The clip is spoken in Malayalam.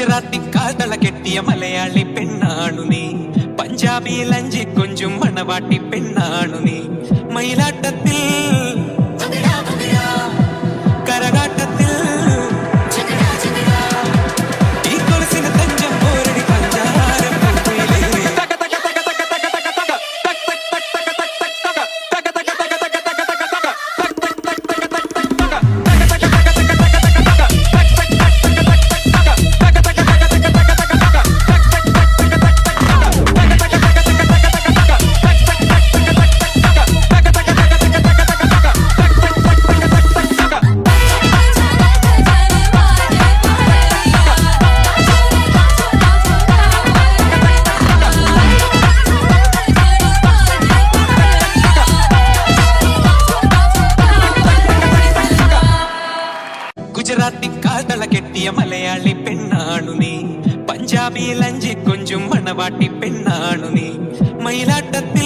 ഗുജറാത്തി കാതള കെട്ടിയ മലയാളി പെണ്ണാണു നീ, പഞ്ചാബിയിൽ അഞ്ചി കൊഞ്ചും മണവാട്ടി പെണ്ണാണു നീ. മയിലാട്ടത്തിൽ കരകാട്ടത്തിൽ ഈ കൊലുസിന് തഞ്ചം പോരടി പഞ്ചാരം ഗുജറാത്തി കാതള കെട്ടിയ മലയാളി പെണ്ണാണു നീ, പഞ്ചാബിയിൽ അഞ്ചി കൊഞ്ചും മണവാട്ടി പെണ്ണാണു നീ. മയിലാട്ടത്തിൽ